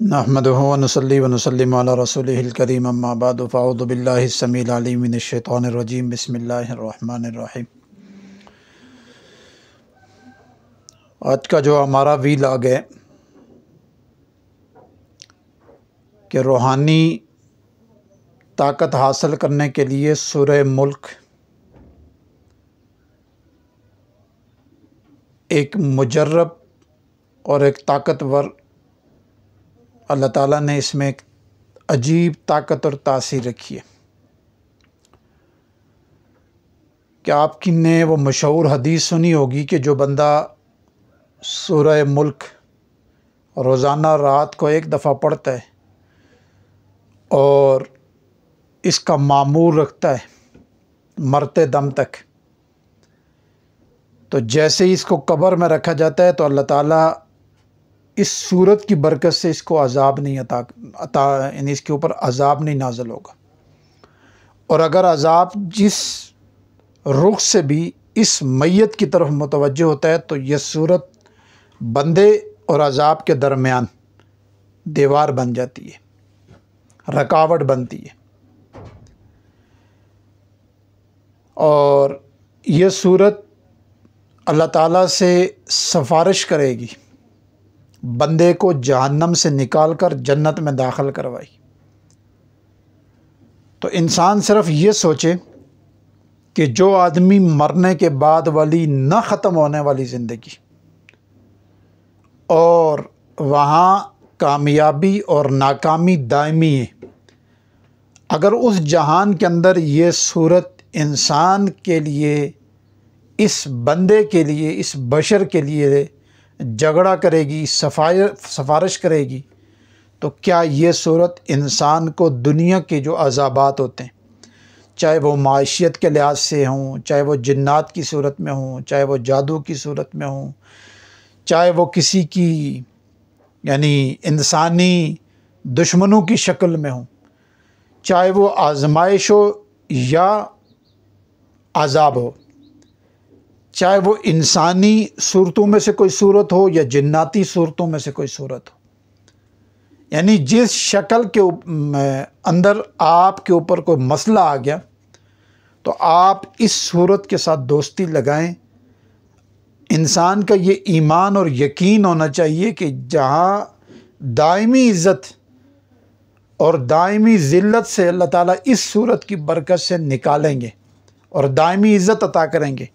نحمدہ ونصلی ونسلم علی رسولہ الکریم اما بعد فاعوذ باللہ السمیع العلیم من الشیطان الرجیم بسم اللہ الرحمن الرحیم۔ آج کا جو ہمارا ویلاگ ہے کہ روحانی طاقت حاصل کرنے کے لیے سورہ ملک ایک مجرب اور ایک طاقتور، اللہ تعالیٰ نے اس میں ایک عجیب طاقت اور تاثیر رکھی ہے کہ آپ کی نے وہ مشہور حدیث سنی ہوگی کہ جو بندہ سورہ ملک روزانہ رات کو ایک دفعہ پڑھتا ہے اور اس کا معمول رکھتا ہے مرتے دم تک، تو جیسے ہی اس کو قبر میں رکھا جاتا ہے تو اللہ تعالیٰ اس صورت کی برکت سے اس کو عذاب نہیں یعنی اس کے اوپر عذاب نہیں نازل ہوگا، اور اگر عذاب جس رخ سے بھی اس میت کی طرف متوجہ ہوتا ہے تو یہ صورت بندے اور عذاب کے درمیان دیوار بن جاتی ہے، رکاوٹ بنتی ہے، اور یہ صورت اللہ تعالیٰ سے سفارش کرے گی بندے کو جہنم سے نکال کر جنت میں داخل کروائی۔ تو انسان صرف یہ سوچے کہ جو آدمی مرنے کے بعد والی نہ ختم ہونے والی زندگی اور وہاں کامیابی اور ناکامی دائمی ہے، اگر اس جہان کے اندر یہ صورت انسان کے لیے، اس بندے کے لیے، اس بشر کے لیے جھگڑا کرے گی، سفارش کرے گی، تو کیا یہ صورت انسان کو دنیا کے جو عذابات ہوتے ہیں، چاہے وہ معیشت کے لحاظ سے ہوں، چاہے وہ جنات کی صورت میں ہوں، چاہے وہ جادو کی صورت میں ہوں، چاہے وہ کسی کی یعنی انسانی دشمنوں کی شکل میں ہوں، چاہے وہ آزمائش ہو یا عذاب ہو، چاہے وہ انسانی صورتوں میں سے کوئی صورت ہو یا جناتی صورتوں میں سے کوئی صورت ہو، یعنی جس شکل کے اندر آپ کے اوپر کوئی مسئلہ آ گیا تو آپ اس صورت کے ساتھ دوستی لگائیں۔ انسان کا یہ ایمان اور یقین ہونا چاہیے کہ جہاں دائمی عزت اور دائمی ذلت سے اللہ تعالیٰ اس صورت کی برکت سے نکالیں گے اور دائمی عزت عطا کریں گے،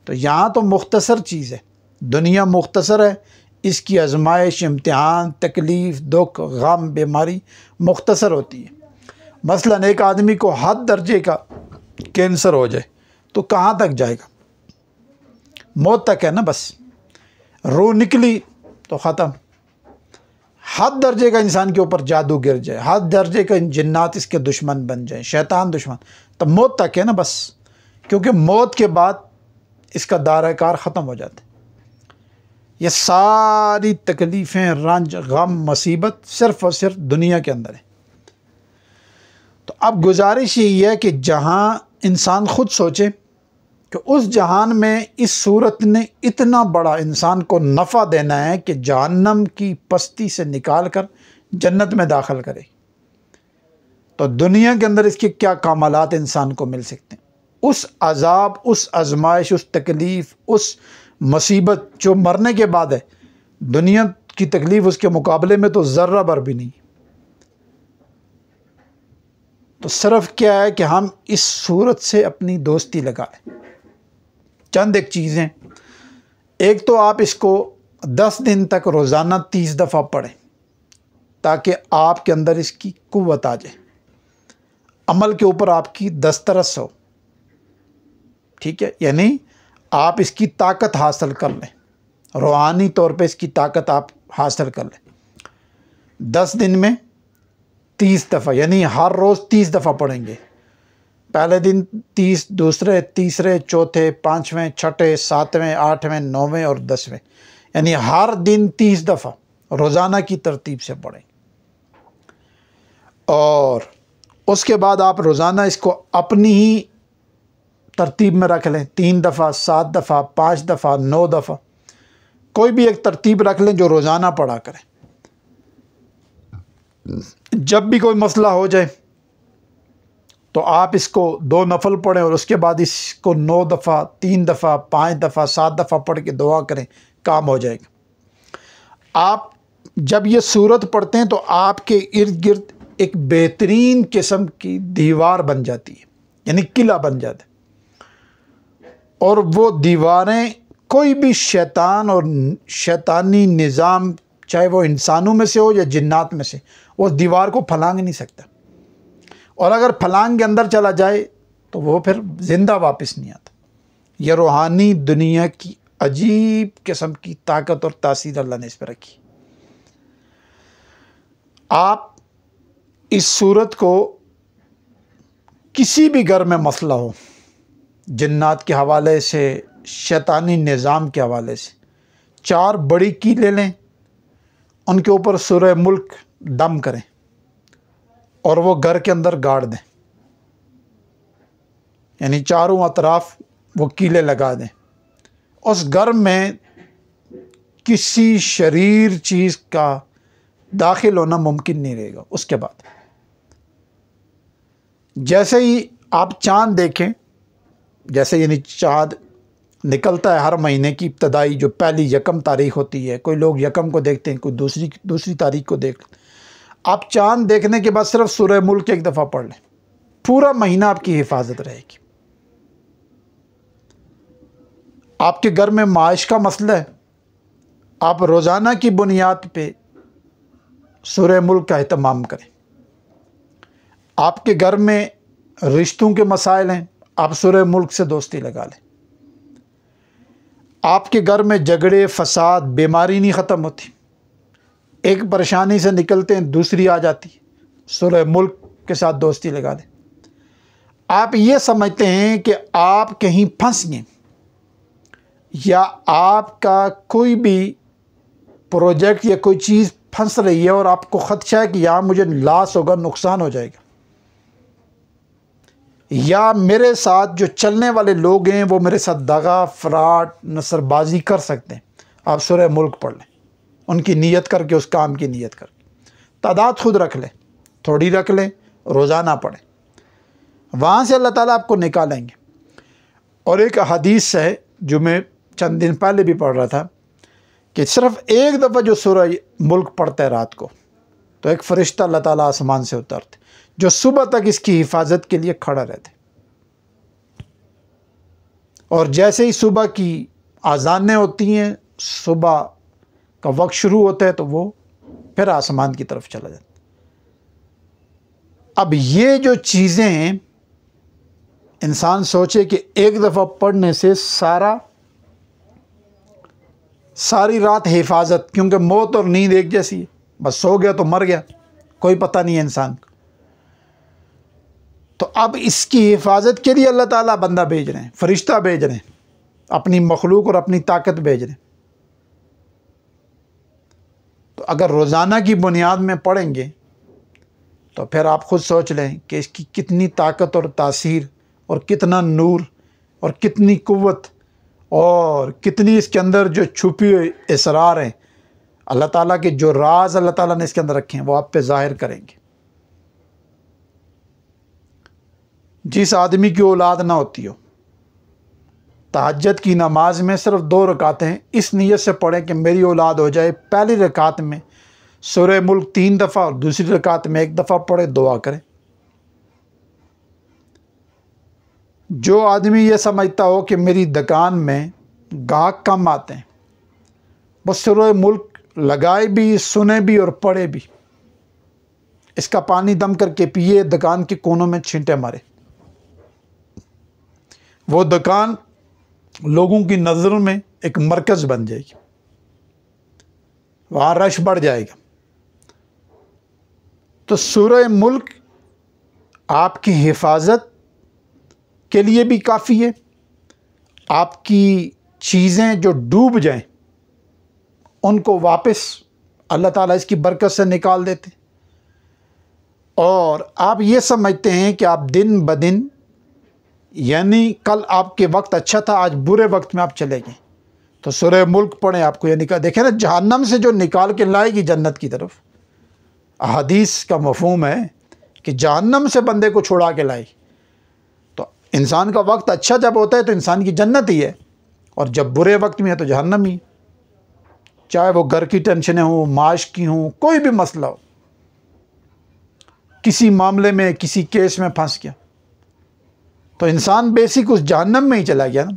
تو یہاں تو مختصر چیز ہے، دنیا مختصر ہے، اس کی آزمائش، امتحان، تکلیف، دکھ، غم، بیماری مختصر ہوتی ہے۔ مثلا ایک آدمی کو حد درجے کا کینسر ہو جائے تو کہاں تک جائے گا؟ موت تک ہے نا، بس روح نکلی تو ختم۔ حد درجے کا انسان کے اوپر جادو گر جائے، حد درجے کا جنات اس کے دشمن بن جائیں، شیطان دشمن، تو موت تک ہے نا بس، کیونکہ موت کے بعد اس کا دائرہ کار ختم ہو جاتا ہے۔ یہ ساری تکلیفیں، رنج، غم، مصیبت صرف اور صرف دنیا کے اندر ہے۔ تو اب گزارش یہی ہے کہ جہاں انسان خود سوچے کہ اس جہان میں اس صورت نے اتنا بڑا انسان کو نفع دینا ہے کہ جہنم کی پستی سے نکال کر جنت میں داخل کرے، تو دنیا کے اندر اس کے کیا کمالات انسان کو مل سکتے ہیں؟ اس عذاب، اس آزمائش، اس تکلیف، اس مصیبت جو مرنے کے بعد ہے، دنیا کی تکلیف اس کے مقابلے میں تو ذرہ بھر بھی نہیں۔ تو صرف کیا ہے کہ ہم اس صورت سے اپنی دوستی لگائیں۔ چند ایک چیزیں، ایک تو آپ اس کو 10 دن تک روزانہ 30 دفعہ پڑھیں تاکہ آپ کے اندر اس کی قوت آ جائے، عمل کے اوپر آپ کی دسترس ہو، ٹھیک ہے؟ یعنی آپ اس کی طاقت حاصل کر لیں، روحانی طور پہ اس کی طاقت آپ حاصل کر لیں۔ 10 دن میں 30 دفعہ، یعنی ہر روز 30 دفعہ پڑھیں گے، پہلے دن 30، دوسرے، تیسرے، چوتھے، پانچویں، چھٹے، ساتویں، آٹھویں، نویں اور 10ویں، یعنی ہر دن 30 دفعہ روزانہ کی ترتیب سے پڑھیں، اور اس کے بعد آپ روزانہ اس کو اپنی ہی ترتیب میں رکھ لیں، 3 دفعہ، 7 دفعہ، 5 دفعہ، 9 دفعہ، کوئی بھی ایک ترتیب رکھ لیں جو روزانہ پڑھا کریں۔ جب بھی کوئی مسئلہ ہو جائے تو آپ اس کو 2 نفل پڑھیں اور اس کے بعد اس کو 9 دفعہ 3 دفعہ 5 دفعہ 7 دفعہ پڑھ کے دعا کریں، کام ہو جائے گا۔ آپ جب یہ سورت پڑھتے ہیں تو آپ کے ارد گرد ایک بہترین قسم کی دیوار بن جاتی ہے، یعنی قلعہ بن جاتا ہے، اور وہ دیواریں کوئی بھی شیطان اور شیطانی نظام، چاہے وہ انسانوں میں سے ہو یا جنات میں سے، وہ دیوار کو پھلانگ نہیں سکتا، اور اگر پھلانگ کے اندر چلا جائے تو وہ پھر زندہ واپس نہیں آتا۔ یہ روحانی دنیا کی عجیب قسم کی طاقت اور تاثیر اللہ نے اس پہ رکھی۔ آپ اس صورت کو کسی بھی گھر میں مسئلہ ہو، جنات کے حوالے سے، شیطانی نظام کے حوالے سے، 4 بڑی کیلیں لیں، ان کے اوپر سورہ ملک دم کریں اور وہ گھر کے اندر گاڑ دیں، یعنی چاروں اطراف وہ کیلیں لگا دیں۔ اس گھر میں کسی شریر چیز کا داخل ہونا ممکن نہیں رہے گا۔ اس کے بعد جیسے ہی آپ چاند دیکھیں، جیسے یعنی چاند نکلتا ہے ہر مہینے کی ابتدائی جو پہلی 1 تاریخ ہوتی ہے، کوئی لوگ 1 کو دیکھتے ہیں، کوئی دوسری تاریخ کو دیکھ لیں۔ آپ چاند دیکھنے کے بعد صرف سورہ ملک 1 دفعہ پڑھ لیں، پورا مہینہ آپ کی حفاظت رہے گی۔ آپ کے گھر میں معاش کا مسئلہ ہے، آپ روزانہ کی بنیاد پہ سورہ ملک کا اہتمام کریں۔ آپ کے گھر میں رشتوں کے مسائل ہیں، آپ سورہ ملک سے دوستی لگا لیں۔ آپ کے گھر میں جھگڑے، فساد، بیماری نہیں ختم ہوتی، ایک پریشانی سے نکلتے ہیں دوسری آ جاتی، سورہ ملک کے ساتھ دوستی لگا لیں۔ آپ یہ سمجھتے ہیں کہ آپ کہیں پھنس گئے یا آپ کا کوئی بھی پروجیکٹ یا کوئی چیز پھنس رہی ہے اور آپ کو خدشہ ہے کہ یہاں مجھے لاس ہوگا، نقصان ہو جائے گا، یا میرے ساتھ جو چلنے والے لوگ ہیں وہ میرے ساتھ دغا، فراڈ، نصر بازی کر سکتے ہیں، آپ سورہ ملک پڑھ لیں، ان کی نیت کر کے، اس کام کی نیت کر کے۔ تعداد خود رکھ لیں، تھوڑی رکھ لیں، روزانہ پڑھیں، وہاں سے اللہ تعالیٰ آپ کو نکالیں گے۔ اور ایک حدیث ہے جو میں چند دن پہلے بھی پڑھ رہا تھا کہ صرف 1 دفعہ جو سورہ ملک پڑھتا ہے رات کو، تو ایک فرشتہ اللہ تعالیٰ آسمان سے اترتے جو صبح تک اس کی حفاظت کے لیے کھڑا رہتے، اور جیسے ہی صبح کی اذانیں ہوتی ہیں، صبح کا وقت شروع ہوتا ہے، تو وہ پھر آسمان کی طرف چلا جاتا۔ اب یہ جو چیزیں ہیں، انسان سوچے کہ 1 دفعہ پڑھنے سے ساری رات حفاظت، کیونکہ موت اور نیند ایک جیسی ہے، بس سو گیا تو مر گیا، کوئی پتہ نہیں ہے انسان کو۔ تو اب اس کی حفاظت کے لیے اللہ تعالیٰ بندہ بھیج رہے ہیں، فرشتہ بھیج رہے ہیں، اپنی مخلوق اور اپنی طاقت بھیج رہے ہیں۔ تو اگر روزانہ کی بنیاد میں پڑھیں گے تو پھر آپ خود سوچ لیں کہ اس کی کتنی طاقت اور تاثیر اور کتنا نور اور کتنی قوت اور کتنی اس کے اندر جو چھپی ہوئی اسرار ہیں، اللہ تعالیٰ کے جو راز اللہ تعالیٰ نے اس کے اندر رکھے ہیں وہ آپ پہ ظاہر کریں گے۔ جس آدمی کی اولاد نہ ہوتی ہو، تہجد کی نماز میں صرف 2 رکعتیں اس نیت سے پڑھیں کہ میری اولاد ہو جائے، پہلی رکعت میں سورہ ملک 3 دفعہ اور دوسری رکعت میں 1 دفعہ پڑھے، دعا کریں۔ جو آدمی یہ سمجھتا ہو کہ میری دکان میں گاہک کم آتے ہیں، وہ سورہ ملک لگائے بھی، سنے بھی اور پڑھے بھی، اس کا پانی دم کر کے پیے، دکان کے کونوں میں چھینٹے مارے، وہ دکان لوگوں کی نظروں میں ایک مرکز بن جائے گی، وہاں رش بڑھ جائے گا۔ تو سورہ ملک آپ کی حفاظت کے لیے بھی کافی ہے، آپ کی چیزیں جو ڈوب جائیں ان کو واپس اللہ تعالیٰ اس کی برکت سے نکال دیتے، اور آپ یہ سمجھتے ہیں کہ آپ دن بدن، یعنی کل آپ کے وقت اچھا تھا، آج برے وقت میں آپ چلے گئے، تو سورہ ملک پڑھیں، آپ کو یہ نکال، دیکھیں نا، جہنم سے جو نکال کے لائے گی جنت کی طرف، احادیث کا مفہوم ہے کہ جہنم سے بندے کو چھڑا کے لائی. تو انسان کا وقت اچھا جب ہوتا ہے تو انسان کی جنت ہی ہے، اور جب برے وقت میں ہے تو جہنم ہی، چاہے وہ گھر کی ٹینشنیں ہوں، معاش کی ہوں، کوئی بھی مسئلہ ہو، کسی معاملے میں کسی کیس میں پھنس گیا تو انسان بیسک اس جہنم میں ہی چلا گیا نا.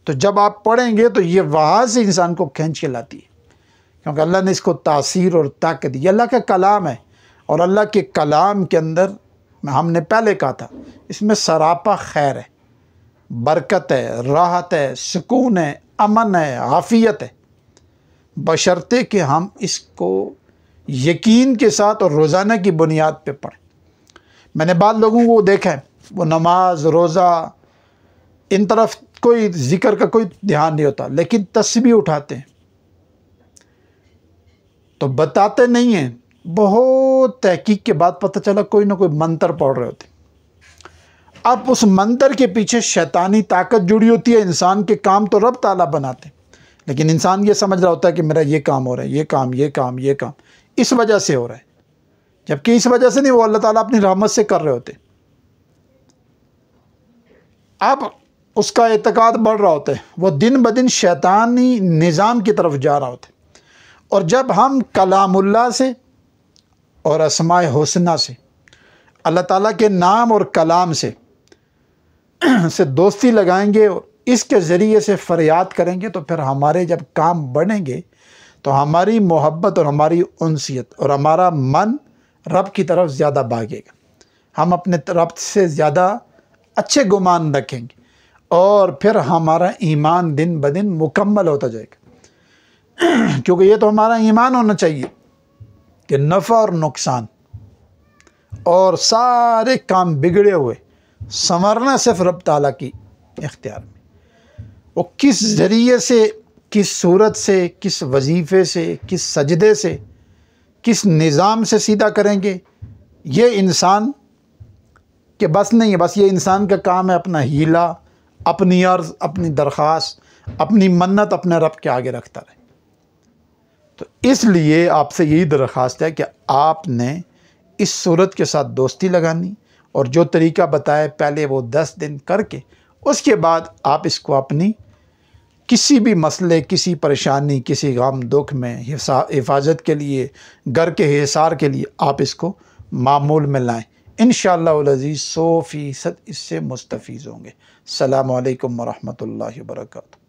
تو جب آپ پڑھیں گے تو یہ وہاں سے انسان کو کھینچ کے لاتی ہے، کیونکہ اللہ نے اس کو تاثیر اور طاقت دی. یہ اللہ کا کلام ہے، اور اللہ کے کلام کے اندر ہم نے پہلے کہا تھا اس میں سراپا خیر ہے، برکت ہے، راحت ہے، سکون ہے، امن ہے، عافیت ہے، بشرطے کہ ہم اس کو یقین کے ساتھ اور روزانہ کی بنیاد پہ پڑھیں. میں نے بعض لوگوں کو دیکھا ہے وہ نماز روزہ ان طرف کوئی ذکر کا کوئی دھیان نہیں ہوتا، لیکن تسبیح اٹھاتے ہیں تو بتاتے نہیں ہیں، بہت تحقیق کے بعد پتہ چلا کوئی نہ کوئی منتر پڑھ رہے ہوتے. اب اس منتر کے پیچھے شیطانی طاقت جڑی ہوتی ہے، انسان کے کام تو رب تعالیٰ بناتے ہیں، لیکن انسان یہ سمجھ رہا ہوتا ہے کہ میرا یہ کام ہو رہا ہے، یہ کام اس وجہ سے ہو رہا ہے، جبکہ اس وجہ سے نہیں، وہ اللہ تعالیٰ اپنی رحمت سے کر رہے ہوتے. اب اس کا اعتقاد بڑھ رہا ہوتا ہے، وہ دن بدن شیطانی نظام کی طرف جا رہا ہوتا ہے. اور جب ہم کلام اللہ سے اور اسماء حسنہ سے، اللہ تعالیٰ کے نام اور کلام سے دوستی لگائیں گے اور اس کے ذریعے سے فریاد کریں گے، تو پھر ہمارے جب کام بڑھیں گے تو ہماری محبت اور ہماری انسیت اور ہمارا من رب کی طرف زیادہ بھاگے گا. ہم اپنے رب سے زیادہ اچھے گمان رکھیں گے، اور پھر ہمارا ایمان دن بدن مکمل ہوتا جائے گا. کیونکہ یہ تو ہمارا ایمان ہونا چاہیے کہ نفع اور نقصان اور سارے کام بگڑے ہوئے سنورنا صرف رب تعالیٰ کی اختیار میں. وہ کس ذریعے سے، کس صورت سے، کس وظیفے سے، کس سجدے سے، کس نظام سے سیدھا کریں گے، یہ انسان کے بس نہیں ہے. بس یہ انسان کا کام ہے اپنا ہیلا، اپنی عرض، اپنی درخواست، اپنی منت اپنے رب کے آگے رکھتا رہے. تو اس لیے آپ سے یہی درخواست ہے کہ آپ نے اس صورت کے ساتھ دوستی لگانی، اور جو طریقہ بتائے پہلے وہ 10 دن کر کے اس کے بعد آپ اس کو اپنی کسی بھی مسئلے، کسی پریشانی، کسی غم دکھ میں حفاظت کے لیے، گھر کے حصار کے لیے آپ اس کو معمول میں لائیں. انشاءاللہ العزیز 100% اس سے مستفیض ہوں گے. السلام علیکم ورحمۃ اللہ وبرکاتہ.